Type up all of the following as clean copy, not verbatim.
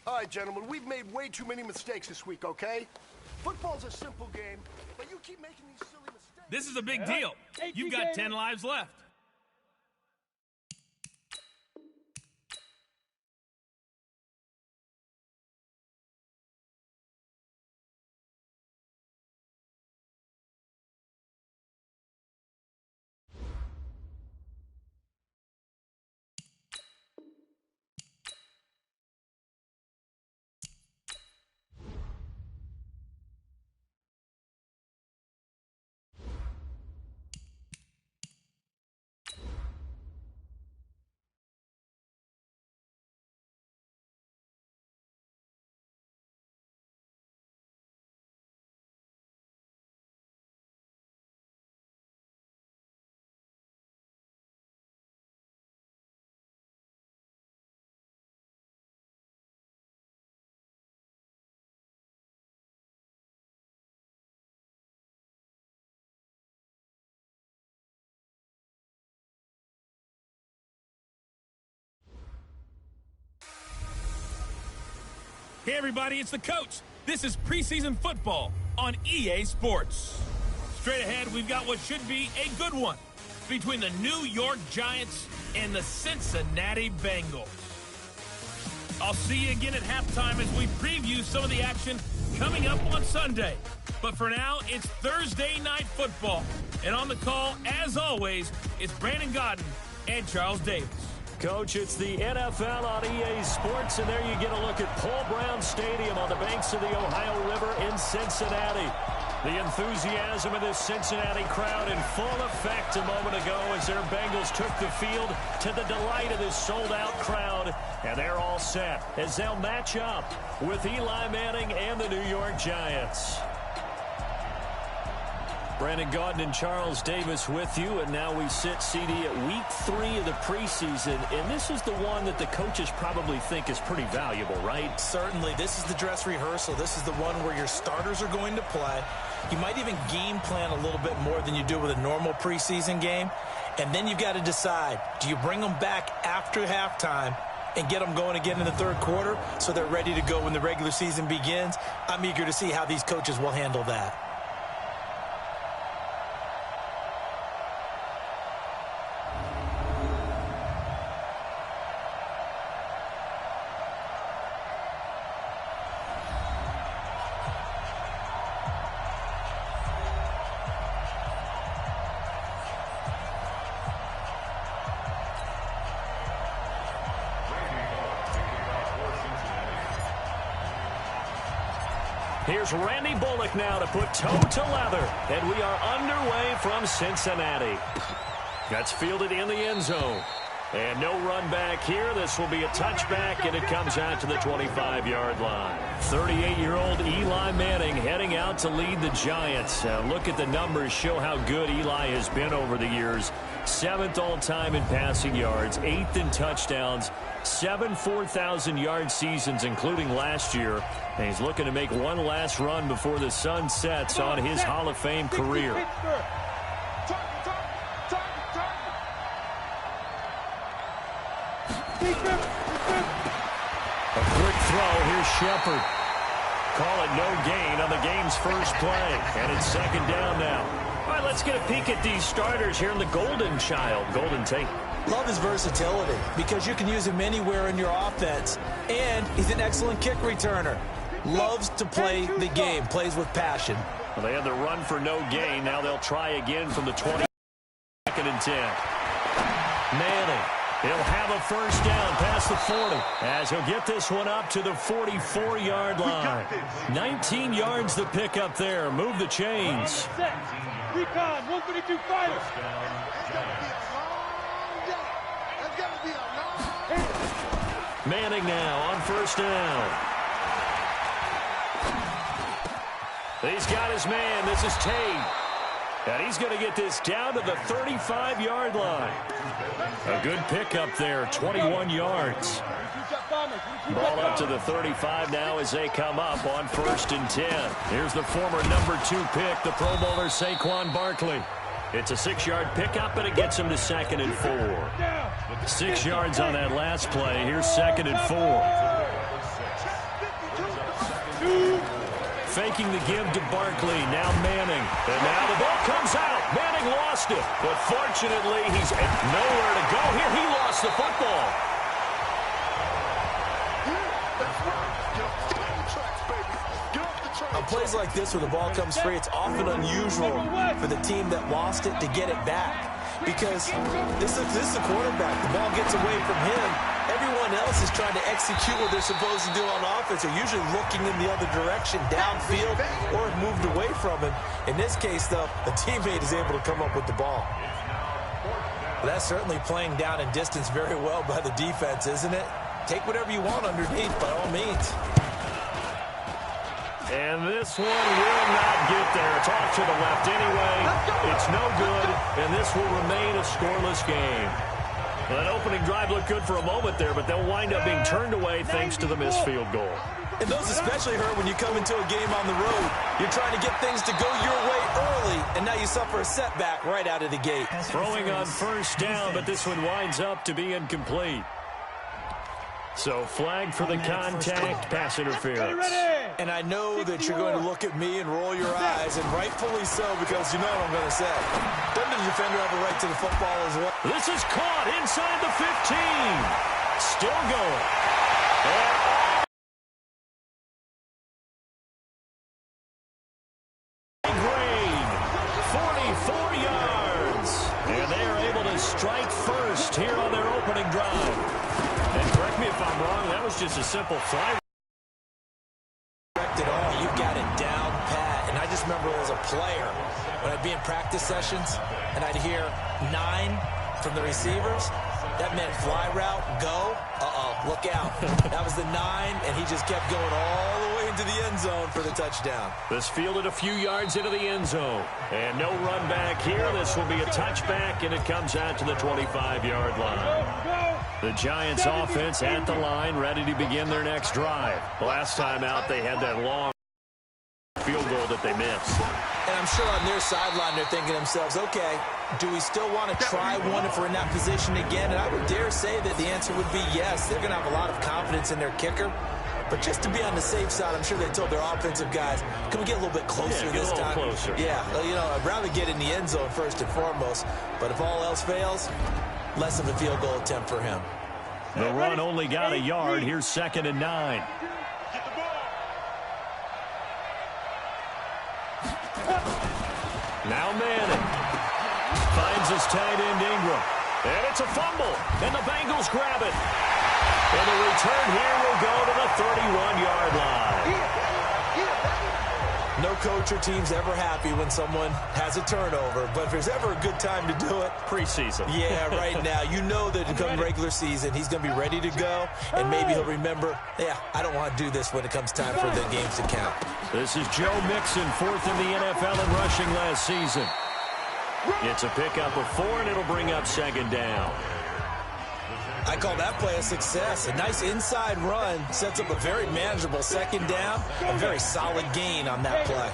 All right, gentlemen, we've made way too many mistakes this week, okay? Football's a simple game, but you keep making these silly mistakes. This is a big deal. You've got 10 lives left. Hey, everybody, it's the coach. This is preseason football on EA Sports. Straight ahead, we've got what should be a good one between the New York Giants and the Cincinnati Bengals. I'll see you again at halftime as we preview some of the action coming up on Sunday. But for now, it's Thursday Night Football. And on the call, as always, it's Brandon Godden and Charles Davis. Coach, it's the NFL on EA Sports, and there you get a look at Paul Brown Stadium on the banks of the Ohio River in Cincinnati. The enthusiasm of this Cincinnati crowd in full effect a moment ago as their Bengals took the field to the delight of this sold-out crowd. And they're all set as they'll match up with Eli Manning and the New York Giants. Brandon Gaudin and Charles Davis with you, and now we sit, CD, at week 3 of the preseason, and this is the one that the coaches probably think is pretty valuable, right? Certainly. This is the dress rehearsal. This is the one where your starters are going to play. You might even game plan a little bit more than you do with a normal preseason game, and then you've got to decide, do you bring them back after halftime and get them going again in the third quarter so they're ready to go when the regular season begins? I'm eager to see how these coaches will handle that. Here's Randy Bullock now to put toe to leather, and we are underway from Cincinnati. That's fielded in the end zone. And no run back here. This will be a touchback, and it comes out to the 25-yard line. 38-year-old Eli Manning heading out to lead the Giants. Look at the numbers, show how good Eli has been over the years. 7th all-time in passing yards, 8th in touchdowns, 7 4,000-yard seasons, including last year. And he's looking to make one last run before the sun sets on his Hall of Fame career. A quick throw. Here's Shepard. Call it no gain on the game's first play. And it's second down now. All right, let's get a peek at these starters here in the Golden Child. Golden Tate. Love his versatility because you can use him anywhere in your offense. And he's an excellent kick returner. Loves to play the game. Plays with passion. Well, they had the run for no gain. Now they'll try again from the 20. Second and 10. Manning. He'll have a first down past the 40 as he'll get this one up to the 44-yard line. 19 yards the pick up there. Move the chains. Recon, 132 fighters. Manning now on first down. He's got his man. This is Tate. And he's going to get this down to the 35-yard line. A good pickup there, 21 yards. Ball up to the 35 now as they come up on first and 10. Here's the former number 2 pick, the Pro Bowler Saquon Barkley. It's a 6-yard pickup, and it gets him to second and 4. 6 yards on that last play. Here's second and 4. faking the give to Barkley. Now Manning. And now the ball comes out. Manning lost it. But fortunately, he's nowhere to go here. He lost the football. On plays like this where the ball comes free, it's often unusual for the team that lost it to get it back. Because this is a quarterback. The ball gets away from him. Everyone else is trying to execute what they're supposed to do on offense. They're usually looking in the other direction, downfield, or have moved away from him. In this case, though, a teammate is able to come up with the ball. But that's certainly playing down in distance very well by the defense, isn't it? Take whatever you want underneath, by all means. And this one will not get there. It's off to the left anyway. It's no good, and this will remain a scoreless game. Well, that opening drive looked good for a moment there, but they'll wind up being turned away thanks to the missed field goal. And those especially hurt when you come into a game on the road. You're trying to get things to go your way early, and now you suffer a setback right out of the gate. Throwing on first down, but this one winds up to be incomplete. So flag for the contact, pass interference. And I know that you're going to look at me and roll your eyes, and rightfully so, because you know what I'm going to say. Doesn't the defender have a right to the football as well? This is caught inside the 15. Still going. And Green, 44 yards. And they are able to strike first here on their opening drive. And correct me if I'm wrong, that was just a simple fly. At all, you got it down pat. And I just remember as a player, when I'd be in practice sessions, and I'd hear 9 from the receivers, that meant fly route, go, look out. That was the 9, and he just kept going all the way into the end zone for the touchdown. This fielded a few yards into the end zone. And no run back here. This will be a touchback, and it comes out to the 25-yard line. The Giants offense at the line, ready to begin their next drive. Last time out, they had that long field goal that they missed. And I'm sure on their sideline, they're thinking to themselves, okay, do we still want to try one if we're in that position again? And I would dare say that the answer would be yes. They're going to have a lot of confidence in their kicker. But just to be on the safe side, I'm sure they told their offensive guys, can we get a little bit closer this time? Closer. Yeah, well, you know, I'd rather get in the end zone first and foremost. But if all else fails, less of a field goal attempt for him. The run only got a yard. Here's 2nd and 9. Now Manning finds his tight end Ingram. And it's a fumble. And the Bengals grab it. And the return here will go to the 31-yard line. No coach or team's ever happy when someone has a turnover, but if there's ever a good time to do it, preseason. Yeah, right now. You know that come regular season, he's going to be ready to go, and maybe he'll remember, yeah, I don't want to do this when it comes time for the games to count. This is Joe Mixon, 4th in the NFL in rushing last season. It's a pickup of 4, and it'll bring up 2nd down. I call that play a success. A nice inside run sets up a very manageable 2nd down. A very solid gain on that play.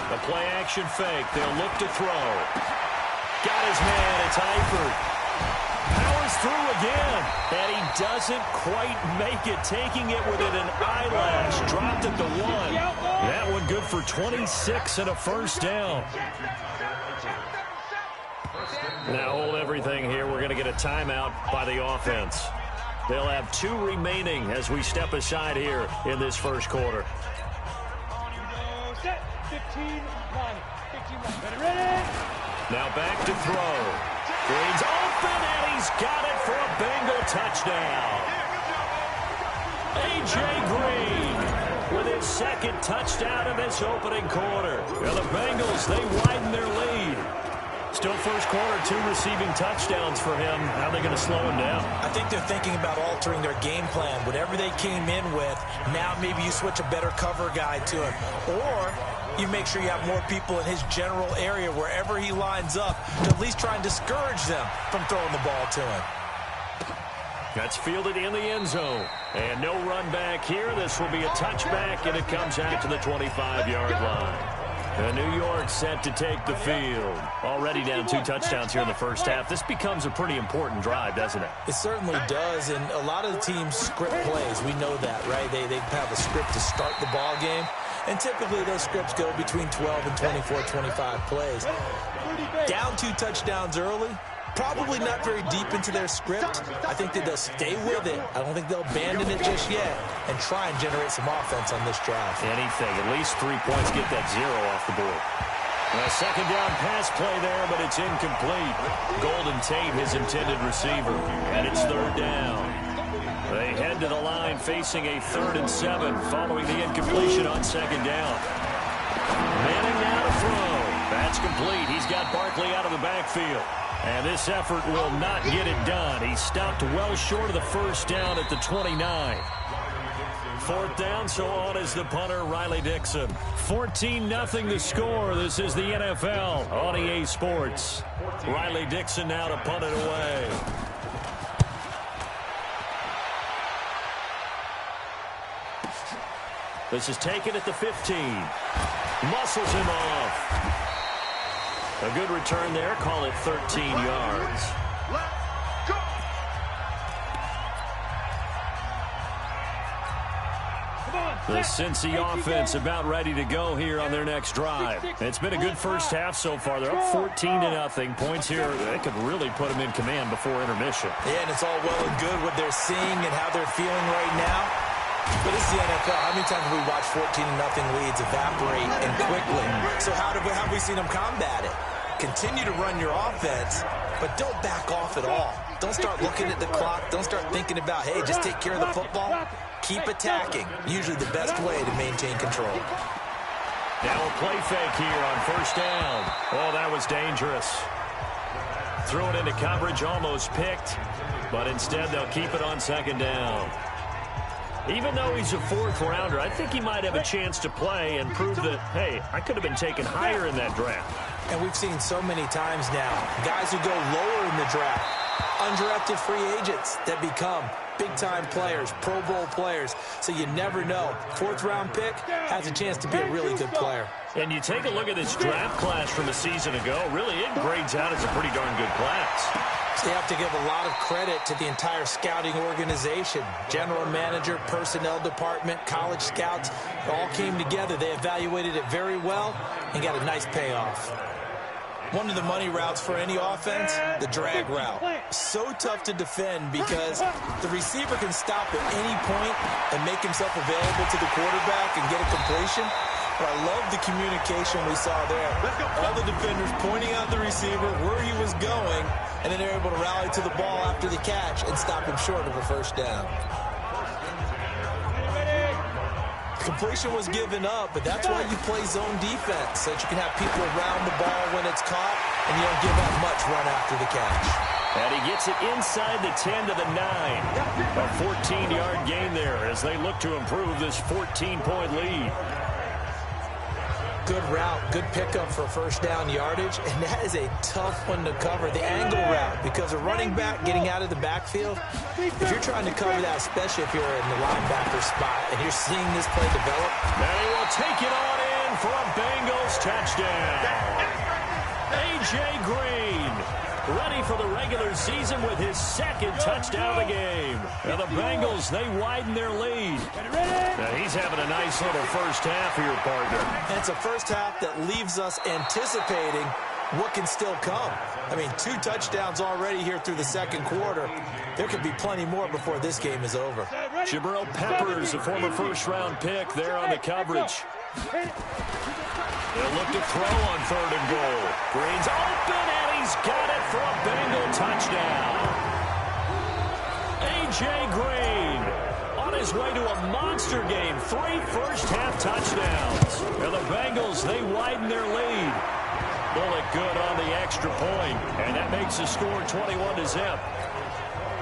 A play-action fake. They'll look to throw. Got his man. It's Eifert. Powers through again. And he doesn't quite make it. Taking it within an eyelash. Dropped at the 1. That one good for 26 and a first down. Now hold everything here. We're going to get a timeout by the offense. They'll have 2 remaining as we step aside here in this first quarter. Now back to throw. Green's open, and he's got it for a Bengal touchdown. A.J. Green with his 2nd touchdown in this opening quarter. Well, the Bengals, they widen their lead. Still first quarter, 2 receiving touchdowns for him. How are they going to slow him down? I think they're thinking about altering their game plan. Whatever they came in with, now maybe you switch a better cover guy to him. Or you make sure you have more people in his general area wherever he lines up to at least try and discourage them from throwing the ball to him. That's fielded in the end zone. And no run back here. This will be a touchback, and it comes out to the 25-yard line. And New York set to take the field. Already down 2 touchdowns here in the first half. This becomes a pretty important drive, doesn't it? It certainly does, and a lot of the teams script plays. We know that, right? They have a script to start the ball game, and typically those scripts go between 12 and 24, 25 plays. Down 2 touchdowns early, probably not very deep into their script. I think that they'll stay with it. I don't think they'll abandon it just yet and try and generate some offense on this drive. Anything, at least 3 points, get that 0 off the board. A second down pass play there, but it's incomplete. Golden Tate, his intended receiver, and it's 3rd down. They head to the line facing a 3rd and 7 following the incompletion on 2nd down. Manning now to throw. That's complete. He's got Barkley out of the backfield. And this effort will not get it done. He stopped well short of the 1st down at the 29. 4th down, so on is the punter, Riley Dixon. 14-0 the score. This is the NFL on EA Sports. Riley Dixon now to punt it away. This is taken at the 15. Muscles him off. A good return there. Call it 13 yards. Let's go. The Cincy offense about ready to go here on their next drive. It's been a good first half so far. They're up 14-0. Points here, they could really put them in command before intermission. Yeah, and it's all well and good what they're seeing and how they're feeling right now. But this is the NFL. How many times have we watched 14-0 leads evaporate and quickly? So how have we seen them combat it? Continue to run your offense, but don't back off at all. Don't start looking at the clock. Don't start thinking about, hey, just take care of the football. Keep attacking. Usually the best way to maintain control. Now a play fake here on 1st down. Oh, that was dangerous. Threw it into coverage, almost picked, but instead they'll keep it on 2nd down. Even though he's a 4th rounder, I think he might have a chance to play and prove that, hey, I could have been taken higher in that draft. And we've seen so many times now, guys who go lower in the draft, undrafted free agents that become big-time players, Pro Bowl players. So you never know. 4th-round pick has a chance to be a really good player. And you take a look at this draft class from a season ago, really it grades out as a pretty darn good class. So you have to give a lot of credit to the entire scouting organization. General manager, personnel department, college scouts, all came together. They evaluated it very well and got a nice payoff. One of the money routes for any offense, the drag route. So tough to defend because the receiver can stop at any point and make himself available to the quarterback and get a completion. But I love the communication we saw there. All the defenders pointing out the receiver, where he was going, and then they're able to rally to the ball after the catch and stop him short of a 1st down. Completion was given up, but that's why you play zone defense, so that you can have people around the ball when it's caught, and you don't give up much run after the catch. And he gets it inside the 10 to the 9. A 14-yard gain there as they look to improve this 14-point lead. Good route, good pickup for 1st down yardage, and that is a tough one to cover, the angle route, because a running back getting out of the backfield, if you're trying to cover that, especially if you're in the linebacker spot and you're seeing this play develop. Now he will take it on in for a Bengals touchdown. A.J. Green, ready for the regular season with his 2nd touchdown of the game. Now the Bengals, they widen their lead. Now he's having a nice little first half here, partner. And it's a first half that leaves us anticipating what can still come. I mean, 2 touchdowns already here through the 2nd quarter. There could be plenty more before this game is over. Jabril Peppers, a former 1st-round pick there on the coverage. They'll look to throw on 3rd and goal. Green's open, and he's got it for a Bengal touchdown. A.J. Green on his way to a monster game. 3 first-half touchdowns. And the Bengals, they widen their lead. Bullock good on the extra point, and that makes the score 21-0.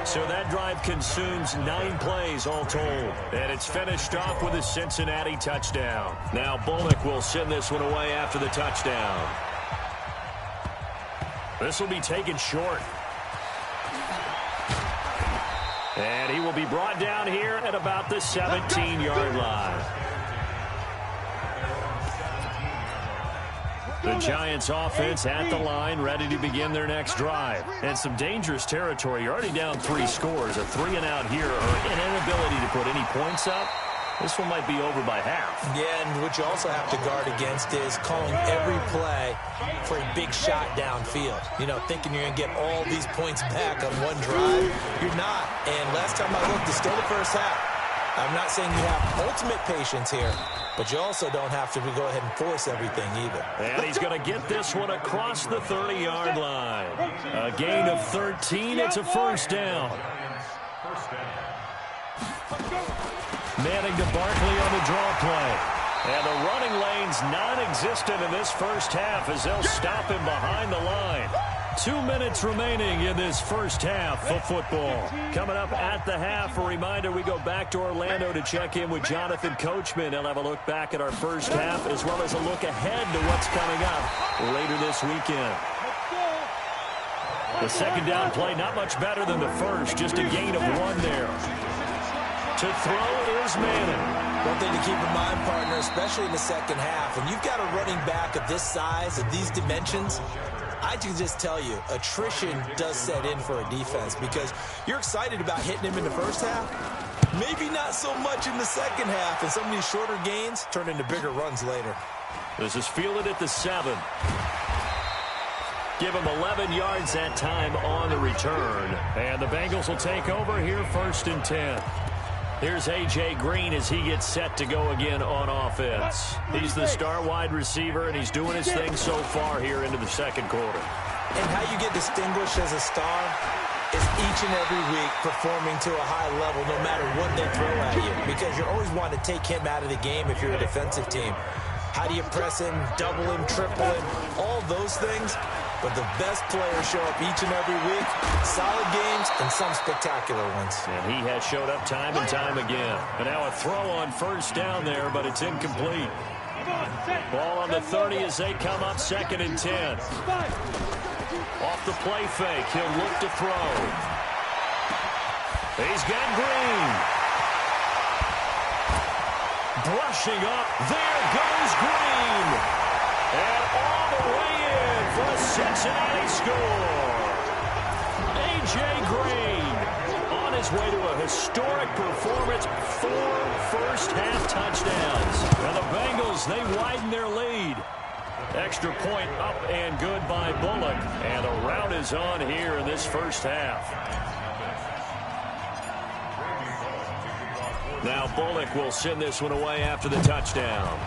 So that drive consumes 9 plays all told. And it's finished off with a Cincinnati touchdown. Now Bullock will send this one away after the touchdown. This will be taken short. And he will be brought down here at about the 17-yard line. The Giants offense at the line, ready to begin their next drive. And some dangerous territory. You're already down 3 scores. A 3-and-out here or an inability to put any points up. This one might be over by half. Yeah, and what you also have to guard against is calling every play for a big shot downfield. You know, thinking you're going to get all these points back on one drive. You're not. And last time I looked, it's still the first half. I'm not saying you have ultimate patience here, but you also don't have to go ahead and force everything either. And he's going to get this one across the 30-yard line. A gain of 13. It's a first down. Manning to Barkley on the draw play. And the running lane's non-existent in this first half as they'll stop him behind the line. 2 minutes remaining in this first half of football. Coming up at the half, a reminder, we go back to Orlando to check in with Jonathan Coachman. He'll have a look back at our first half as well as a look ahead to what's coming up later this weekend. The second down play, not much better than the first, just a gain of 1 there. To throw is Manning. One thing to keep in mind, partner, especially in the second half, when you've got a running back of this size, of these dimensions, I can just tell you, attrition does set in for a defense because you're excited about hitting him in the first half. Maybe not so much in the second half, and some of these shorter gains turn into bigger runs later. This is fielded at the 7. Give him 11 yards that time on the return. And the Bengals will take over here, 1st and 10. Here's A.J. Green as he gets set to go again on offense. He's the star wide receiver, and he's doing his thing so far here into the second quarter. And how you get distinguished as a star is each and every week performing to a high level no matter what they throw at you, because you always want to take him out of the game if you're a defensive team. How do you press him, double him, triple him, all those things? But the best players show up each and every week. Solid games and some spectacular ones. And he has showed up time and time again. And now a throw on first down there, but it's incomplete. Ball on the 30 as they come up 2nd and 10. Off the play fake, he'll look to throw. He's got Green. Brushing up, there goes Green. And all the way in for a Cincinnati score. A.J. Green on his way to a historic performance, 4 first-half touchdowns. And the Bengals, they widen their lead. Extra point up and good by Bullock. And the rout is on here in this first half. Now Bullock will send this one away after the touchdown.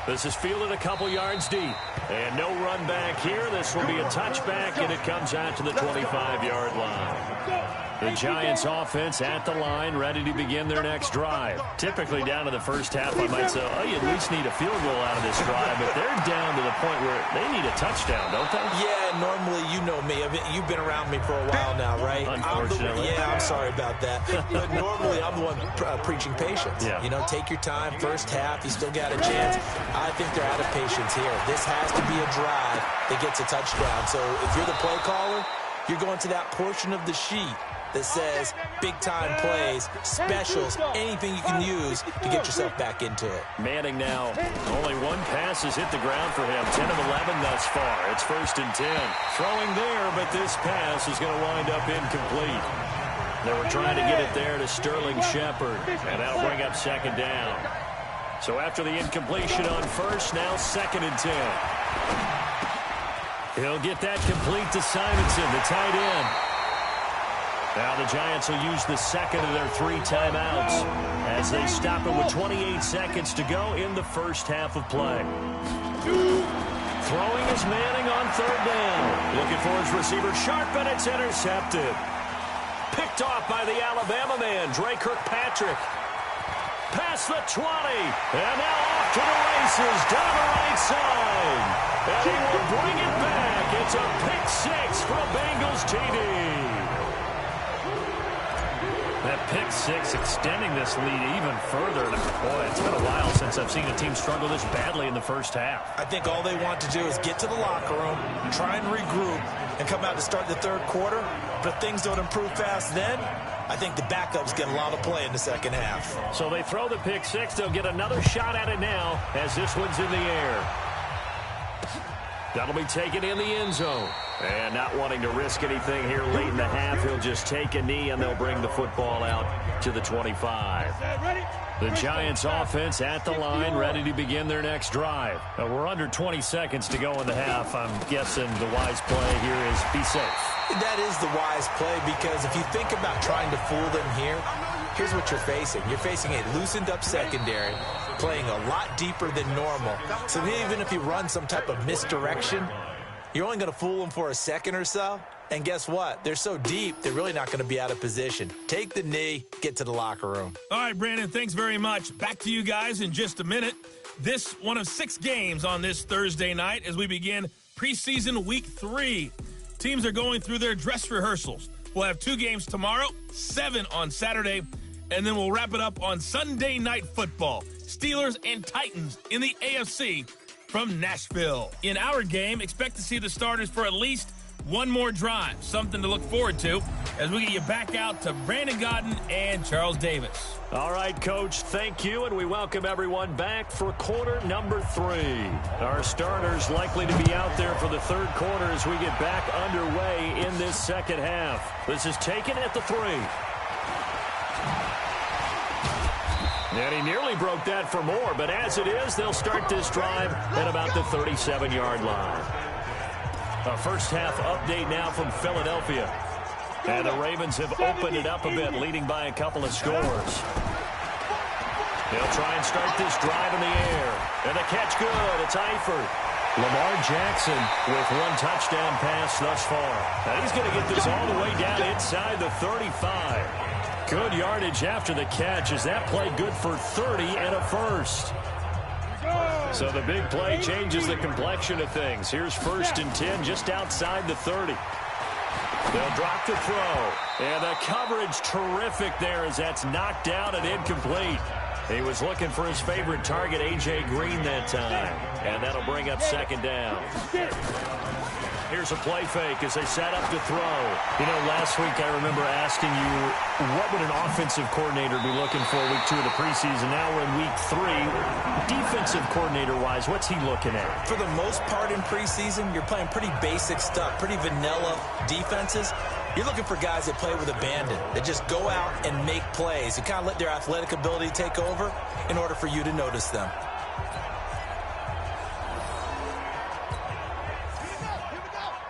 This is fielded a couple yards deep. And no run back here. This will be a touchback, and it comes out to the 25-yard line. The Giants offense at the line, ready to begin their next drive. Typically down to the first half, I might say, oh, you at least need a field goal out of this drive. But they're down to the point where they need a touchdown, don't they? Yeah, normally, you know me. You've been around me for a while now, right? Unfortunately. I'm sorry about that. But normally, I'm the one preaching patience. Yeah. You know, take your time. First half, you still got a chance. I think they're out of patience here. This has to be a drive that gets a touchdown. So if you're the play caller, you're going to that portion of the sheet that says big-time plays, specials, anything you can use to get yourself back into it. Manning now, only 1 pass has hit the ground for him. 10 of 11 thus far. It's 1st and 10. Throwing there, but this pass is going to wind up incomplete. They were trying to get it there to Sterling Shepard, and that'll bring up 2nd down. So after the incompletion on first, now 2nd and 10. He'll get that complete to Simonson, the tight end. Now the Giants will use the second of their 3 timeouts as they stop it with 28 seconds to go in the first half of play. Throwing is Manning on 3rd down. Looking for his receiver Sharp, and it's intercepted. Picked off by the Alabama man, Dre Kirkpatrick. Past the 20, and now off to the races down the right side. And he will bring it back. It's a pick 6 for Bengals TD. That pick 6 extending this lead even further. Boy, it's been a while since I've seen a team struggle this badly in the first half. I think all they want to do is get to the locker room, try and regroup, and come out to start the 3rd quarter. But if things don't improve fast then, I think the backups get a lot of play in the second half. So they throw the pick six. They'll get another shot at it now as this one's in the air. That'll be taken in the end zone. And not wanting to risk anything here late in the half, he'll just take a knee and they'll bring the football out to the 25. The Giants offense at the line, ready to begin their next drive. We're under 20 seconds to go in the half. I'm guessing the wise play here is be safe. That is the wise play, because if you think about trying to fool them here, here's what you're facing. You're facing a loosened up secondary, playing a lot deeper than normal. So even if you run some type of misdirection, you're only going to fool them for a second or so. And guess what? They're so deep, they're really not going to be out of position. Take the knee, get to the locker room. All right, Brandon, thanks very much. Back to you guys in just a minute. This one of 6 games on this Thursday night as we begin preseason week 3. Teams are going through their dress rehearsals. We'll have 2 games tomorrow, 7 on Saturday, and then we'll wrap it up on Sunday Night Football. Steelers and Titans in the AFC from Nashville. In our game, expect to see the starters for at least one more drive. Something to look forward to as we get you back out to Brandon Godden and Charles Davis. All right, Coach, thank you, and we welcome everyone back for quarter number 3. Our starters likely to be out there for the third quarter as we get back underway in this second half. This is taken at the 3. And he nearly broke that for more, but as it is, they'll start this drive at about the 37-yard line. A first half update now from Philadelphia. And the Ravens have opened it up a bit, leading by a couple of scores. They'll try and start this drive in the air. And the catch good. It's Eifert. Lamar Jackson with 1 touchdown pass thus far. And he's going to get this all the way down inside the 35. Good yardage after the catch as that play good for 30 and a first. So the big play changes the complexion of things. Here's 1st and 10 just outside the 30. They'll drop the throw. And the coverage terrific there as that's knocked down and incomplete. He was looking for his favorite target, A.J. Green, that time. And that'll bring up 2nd down. Here's a play fake as they set up to throw. You know, last week I remember asking you, what would an offensive coordinator be looking for week 2 of the preseason? Now we're in week 3. Defensive coordinator-wise, what's he looking at? For the most part in preseason, you're playing pretty basic stuff, pretty vanilla defenses. You're looking for guys that play with abandon, that just go out and make plays. You kind of let their athletic ability take over in order for you to notice them.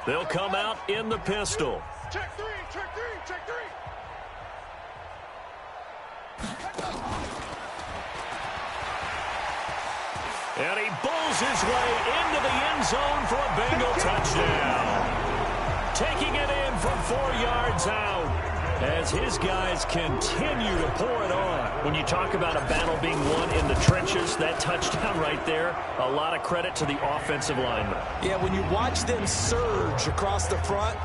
They'll come out in the pistol. Check 3, check 3, check 3. And he bulls his way into the end zone for a Bengal touchdown. Taking it in from 4 yards out as his guys continue to pour it on. When you talk about a battle being won in the trenches, that touchdown right there, a lot of credit to the offensive linemen. Yeah, when you watch them surge across the front,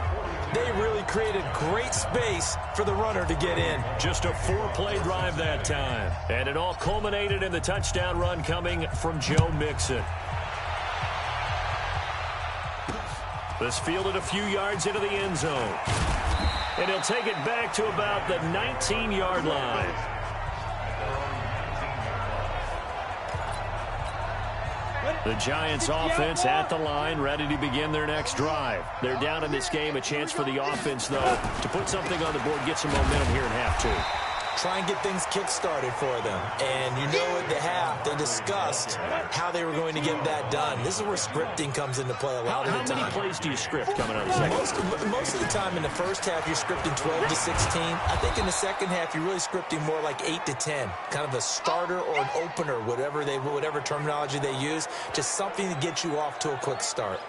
they really created great space for the runner to get in. Just a 4-play drive that time. And it all culminated in the touchdown run coming from Joe Mixon. This fielded a few yards into the end zone. And he'll take it back to about the 19-yard line. The Giants offense at the line, ready to begin their next drive. They're down in this game. A chance for the offense, though, to put something on the board, get some momentum here in half 2. Try and get things kick-started for them. And you know at the half, they discussed how they were going to get that done. This is where scripting comes into play a lot of the time. How many plays do you script coming out of the second? Most of the time in the first half, you're scripting 12 to 16. I think in the second half, you're really scripting more like 8 to 10. Kind of a starter or an opener, whatever terminology they use. Just something to get you off to a quick start.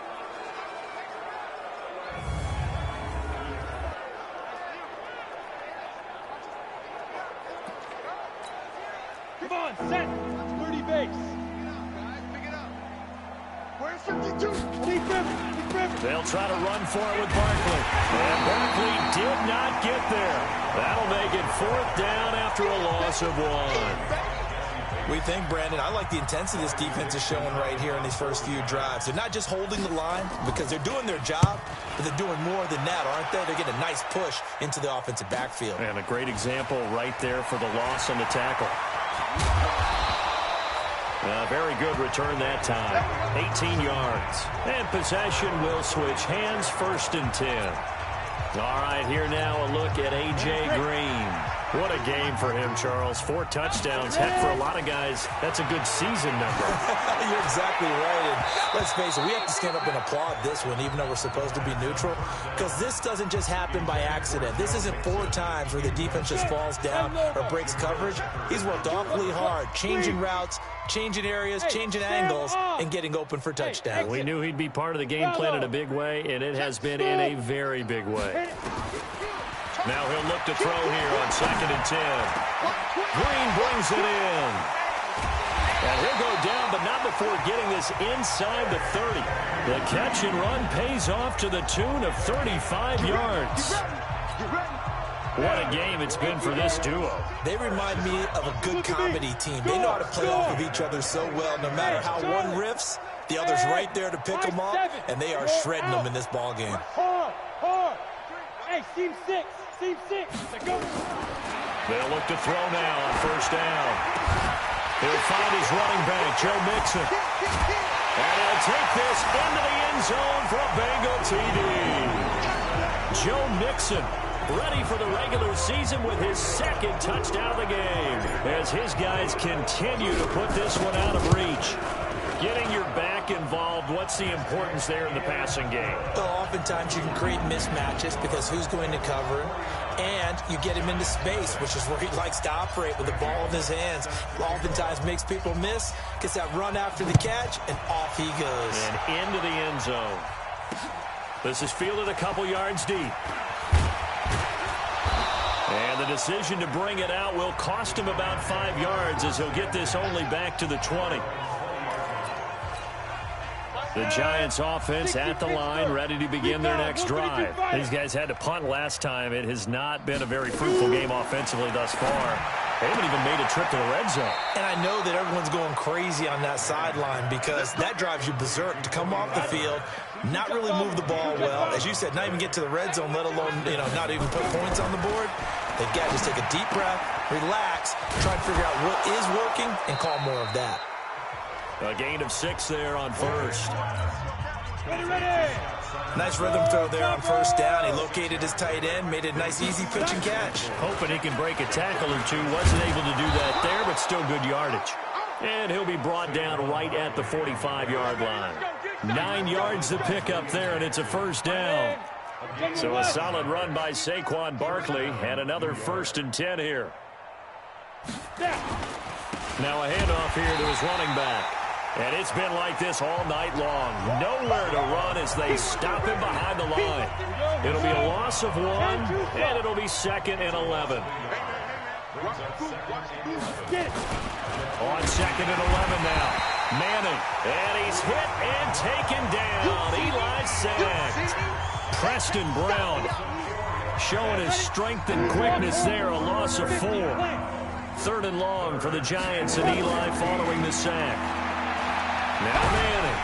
Come on, set. 30 base. Pick it up. Where's 52? Deep river. They'll try to run for it with Barkley. And Barkley did not get there. That'll make it 4th down after a loss of 1. We think, Brandon, I like the intensity this defense is showing right here in these first few drives. They're not just holding the line because they're doing their job, but they're doing more than that, aren't they? They're getting a nice push into the offensive backfield. And a great example right there for the loss on the tackle. Very good return that time. 18 yards. And possession will switch hands, 1st and 10. All right, here now a look at A.J. Green. What a game for him, Charles. 4 touchdowns. Heck, for a lot of guys, that's a good season number. You're exactly right. And let's face it, we have to stand up and applaud this one, even though we're supposed to be neutral, because this doesn't just happen by accident. This isn't 4 times where the defense just falls down or breaks coverage. He's worked awfully hard, changing routes, changing areas, changing angles, and getting open for touchdowns. We knew he'd be part of the game plan in a big way, and it has been in a very big way. Now he'll look to throw here on 2nd and 10. Green brings it in. And he'll go down, but not before getting this inside the 30. The catch and run pays off to the tune of 35 yards. What a game it's been for this duo. They remind me of a good comedy team. They know how to play off of each other so well. No matter how one riffs, the other's right there to pick them up, and they are shredding them in this ball game. Hey, team 6. Team 6. Go. They'll look to throw now on 1st down. He'll find his running back, Joe Mixon. And he'll take this into the end zone for a Bengal TD. Joe Mixon ready for the regular season with his 2nd touchdown of the game, as his guys continue to put this one out of reach. Getting your back involved, what's the importance there in the passing game? Well, oftentimes you can create mismatches because who's going to cover him, and you get him into space, which is where he likes to operate with the ball in his hands. Oftentimes makes people miss, gets that run after the catch, and off he goes. And into the end zone. This is fielded a couple yards deep. And the decision to bring it out will cost him about 5 yards, as he'll get this only back to the 20. The Giants offense at the line, ready to begin their next drive. These guys had to punt last time. It has not been a very fruitful game offensively thus far. They haven't even made a trip to the red zone. And I know that everyone's going crazy on that sideline because that drives you berserk to come off the field, not really move the ball well. As you said, not even get to the red zone, let alone, not even put points on the board. They've got to just take a deep breath, relax, try to figure out what is working, and call more of that. A gain of 6 there on 1st. Ready. Nice rhythm throw there on 1st down. He located his tight end, made it a nice, easy pitch and catch. Hoping he can break a tackle or two. Wasn't able to do that there, but still good yardage. And he'll be brought down right at the 45-yard line. 9 yards to pick up there, and it's a 1st down. So a solid run by Saquon Barkley, and another 1st and 10 here. Now a handoff here to his running back. And it's been like this all night long. Nowhere to run as they stop him behind the line. It'll be a loss of 1, and it'll be 2nd and 11. On 2nd and 11 now. Manning, and he's hit and taken down. Eli sacked. Preston Brown showing his strength and quickness there. A loss of 4. 3rd and long for the Giants, and Eli following the sack. Now Manning.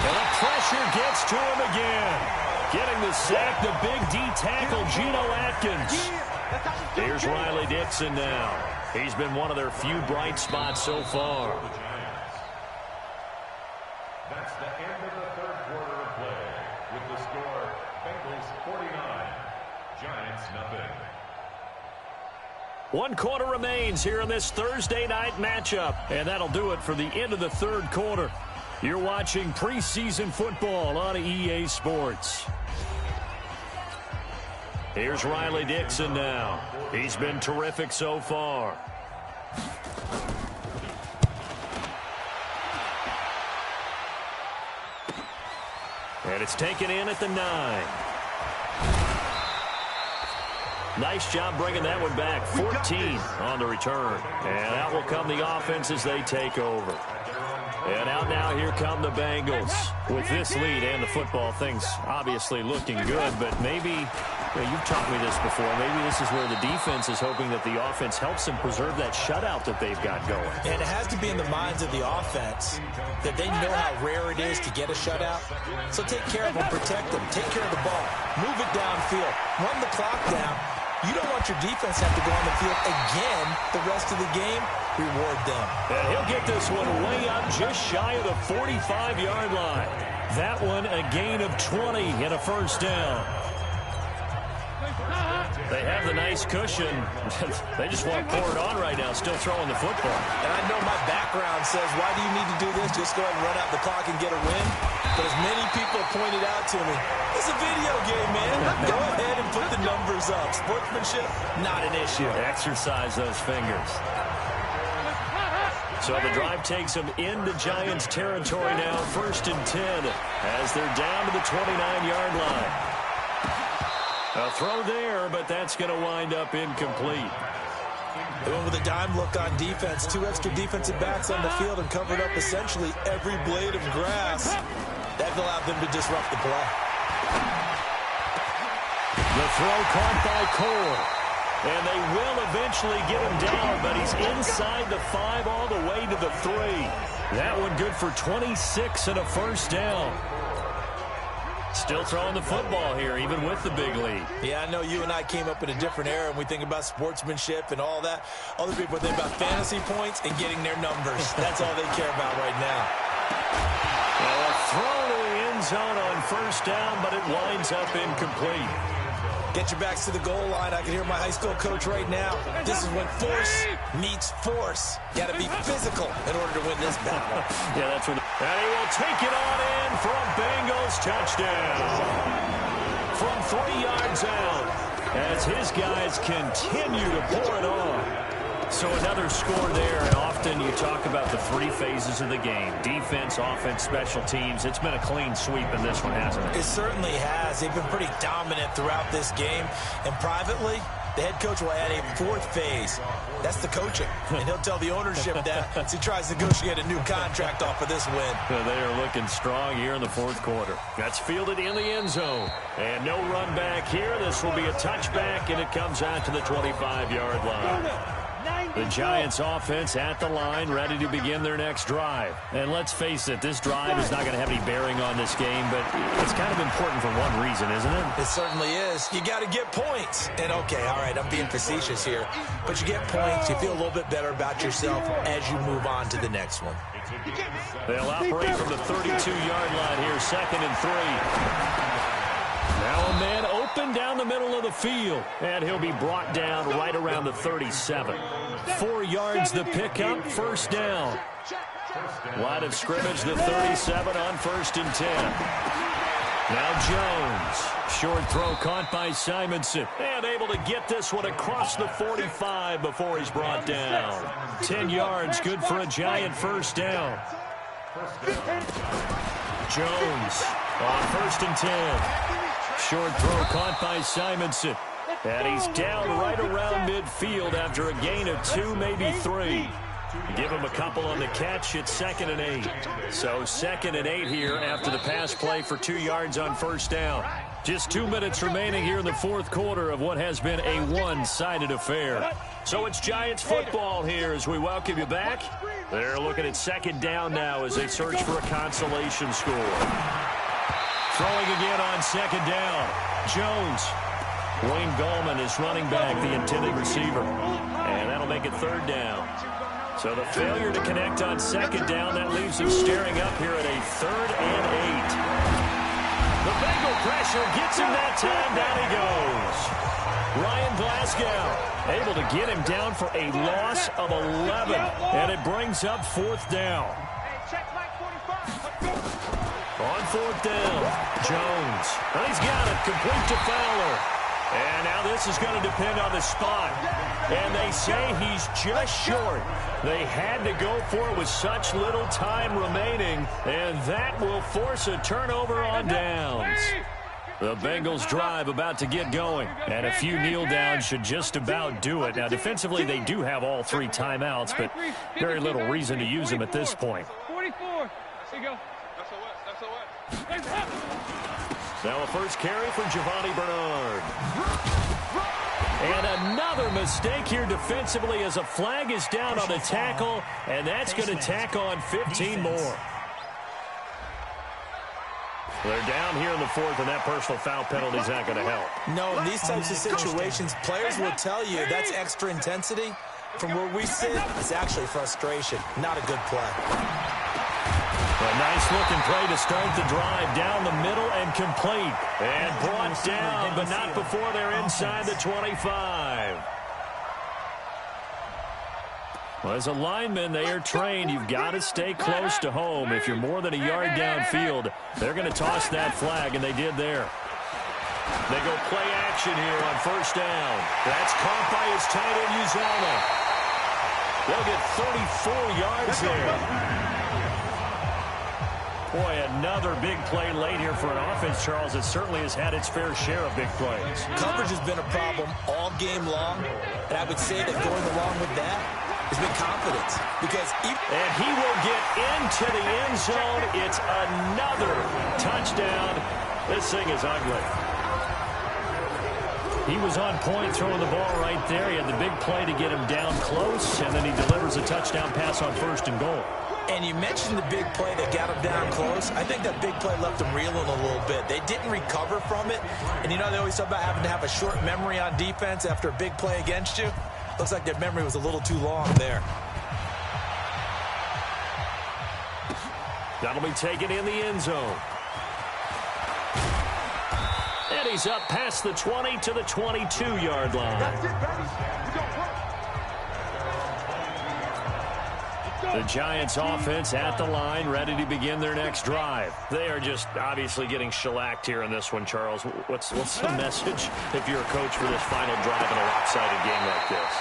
And the pressure gets to him again. Getting the sack, the big D tackle, Geno Atkins. Here's Riley Dixon now. He's been one of their few bright spots so far. That's the end of the 3rd quarter of play. With the score, Bengals 49, Giants nothing. 1 quarter remains here in this Thursday night matchup. And that'll do it for the end of the 3rd quarter. You're watching preseason football on EA Sports. Here's Riley Dixon now. He's been terrific so far. And it's taken in at the 9. Nice job bringing that one back. 14 on the return. And out will come the offense as they take over. And out now, here come the Bengals. With this lead and the football, things obviously looking good, but maybe Yeah, you've taught me this before. Maybe this is where the defense is hoping that the offense helps them preserve that shutout that they've got going. And it has to be in the minds of the offense that they know how rare it is to get a shutout. So take care of them, protect them, take care of the ball, move it downfield, run the clock down. You don't want your defense to have to go on the field again the rest of the game. Reward them. And he'll get this one way up just shy of the 45-yard line. That one a gain of 20 and a first down. They have the nice cushion. They just want to pour it on right now, still throwing the football. And I know my background says, why do you need to do this? Just go ahead and run out the clock and get a win. But as many people pointed out to me, it's a video game, man. Go ahead and put the numbers up. Sportsmanship, not an issue. Exercise those fingers. So the drive takes them into Giants territory now, 1st and 10, as they're down to the 29-yard line. A throw there, but that's going to wind up incomplete. They went with a dime look on defense. 2 extra defensive backs on the field and covered up essentially every blade of grass. That allowed them to disrupt the play. The throw caught by Cole. And they will eventually get him down, but he's inside the 5 all the way to the 3. That one good for 26 and a first down. Still throwing the football here, even with the big lead. Yeah, I know you and I came up in a different era, and we think about sportsmanship and all that. Other people think about fantasy points and getting their numbers. That's all they care about right now. Well, a throw to the end zone on first down, but it winds up incomplete. Get your backs to the goal line. I can hear my high school coach right now. This is when force meets force. Got to be physical in order to win this battle. Yeah, that's what. And he will take it on in for a Bengals touchdown. From 3 yards out, as his guys continue to pour it on. So another score there, and often you talk about the 3 phases of the game. Defense, offense, special teams. It's been a clean sweep in this one, hasn't it? It certainly has. They've been pretty dominant throughout this game. And privately, the head coach will add a 4th phase. That's the coaching. And he'll tell the ownership that as he tries to negotiate a new contract off of this win. They are looking strong here in the 4th quarter. That's fielded in the end zone. And no run back here. This will be a touchback, and it comes out to the 25-yard line. The Giants offense at the line, ready to begin their next drive. And let's face it, this drive is not going to have any bearing on this game, but it's kind of important for one reason, isn't it? It certainly is. You got to get points. And okay, all right, I'm being facetious here, but you get points, you feel a little bit better about yourself as you move on to the next one. They'll operate from the 32-yard line here, 2nd and 3. Now a man open down the middle of the field, and he'll be brought down right around the 37. 4 yards the pickup, first down. Line of scrimmage, the 37 on 1st and 10. Now Jones, short throw caught by Simonson, and able to get this one across the 45 before he's brought down. 10 yards, good for a Giant first down. Jones on 1st and 10. Short throw caught by Simonson. And he's down right around midfield after a gain of 2, maybe 3. Give him a couple on the catch. It's 2nd and 8. So 2nd and 8 here after the pass play for 2 yards on first down. Just 2 minutes remaining here in the 4th quarter of what has been a one-sided affair. So it's Giants football here as we welcome you back. They're looking at 2nd down now as they search for a consolation score. Throwing again on 2nd down. Jones. Wayne Gallman is running back, the intended receiver. And that'll make it 3rd down. So the failure to connect on 2nd down, that leaves him staring up here at a 3rd and 8. The Bengal pressure gets him that time. Down he goes. Ryan Glasgow able to get him down for a loss of 11. And it brings up 4th down. On 4th down, Jones. And he's got it, complete to Fowler. And now this is going to depend on the spot. And they say he's just short. They had to go for it with such little time remaining. And that will force a turnover on downs. The Bengals drive about to get going. And a few kneel downs should just about do it. Now defensively they do have all 3 timeouts, but very little reason to use them at this point. 44. There you go. Now a first carry for Giovanni Bernard. And another mistake here defensively as a flag is down on the tackle, and that's going to tack on 15 more. They're down here in the fourth, and that personal foul penalty is not going to help. No, in these types of situations, players will tell you that's extra intensity. From where we sit, it's actually frustration. Not a good play. A nice-looking play to start the drive down the middle and complete. And brought down, but not before they're inside the 25. Well, as a lineman, they are trained. You've got to stay close to home. If you're more than a yard downfield, they're going to toss that flag, and they did there. They go play action here on first down. That's caught by his tight end, Uzama. They'll get 34 yards there. Boy, another big play late here for an offense, Charles. It certainly has had its fair share of big plays. Coverage has been a problem all game long, and I would say that going along with that has been confidence. And he will get into the end zone. It's another touchdown. This thing is ugly. He was on point throwing the ball right there. He had the big play to get him down close, and then he delivers a touchdown pass on first and goal. And you mentioned the big play that got him down close. I think that big play left him reeling a little bit. They didn't recover from it. And, you know, they always talk about having to have a short memory on defense after a big play against you. Looks like their memory was a little too long there. That'll be taken in the end zone. And he's up past the 20 to the 22-yard line. That's it, baby. You don't work. The Giants offense at the line, ready to begin their next drive. They are just obviously getting shellacked here in this one, Charles. What's the message if you're a coach for this final drive in a lopsided game like this?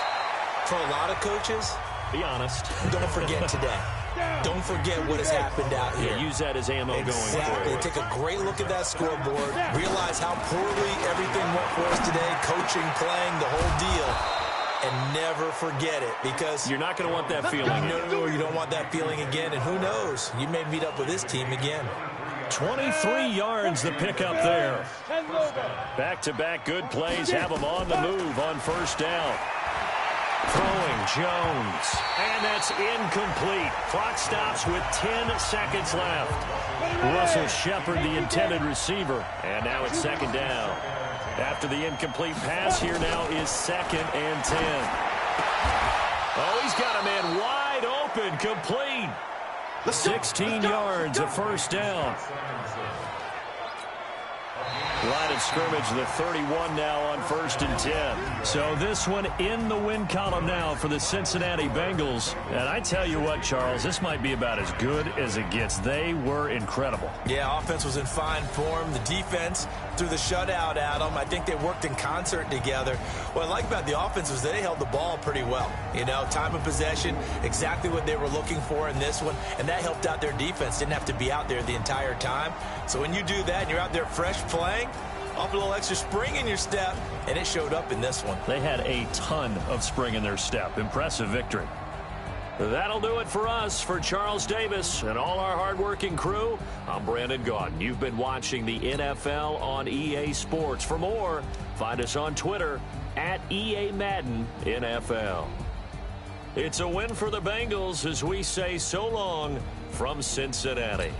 For a lot of coaches, be honest. Don't forget today. Don't forget what has happened out here. Yeah, use that as ammo going forward. Take a great look at that scoreboard. Realize how poorly everything went for us today. Coaching, playing, the whole deal. And never forget it, because you're not going to want that feeling. No, you don't want that feeling again. And who knows? You may meet up with this team again. 23 yards the pickup there. Back-to-back good plays have them on the move on first down. Throwing Jones. And that's incomplete. Clock stops with 10 seconds left. Russell Shepard, the intended receiver. And now it's second down. After the incomplete pass, here now is 2nd and 10. Oh, he's got a man wide open, complete. 16 yards, a first down. Line of scrimmage, the 31 now on 1st and 10. So this one in the win column now for the Cincinnati Bengals. And I tell you what, Charles, this might be about as good as it gets. They were incredible. Yeah, offense was in fine form. The defense threw the shutout at them. I think they worked in concert together. What I like about the offense was they held the ball pretty well. You know, time of possession, exactly what they were looking for in this one. And that helped out their defense. Didn't have to be out there the entire time. So when you do that and you're out there fresh playing, off a little extra spring in your step, and it showed up in this one. They had a ton of spring in their step. Impressive victory. That'll do it for us. For Charles Davis and all our hardworking crew, I'm Brandon Gaudin. You've been watching the NFL on EA Sports. For more, find us on Twitter at EA Madden NFL. It's a win for the Bengals as we say so long from Cincinnati.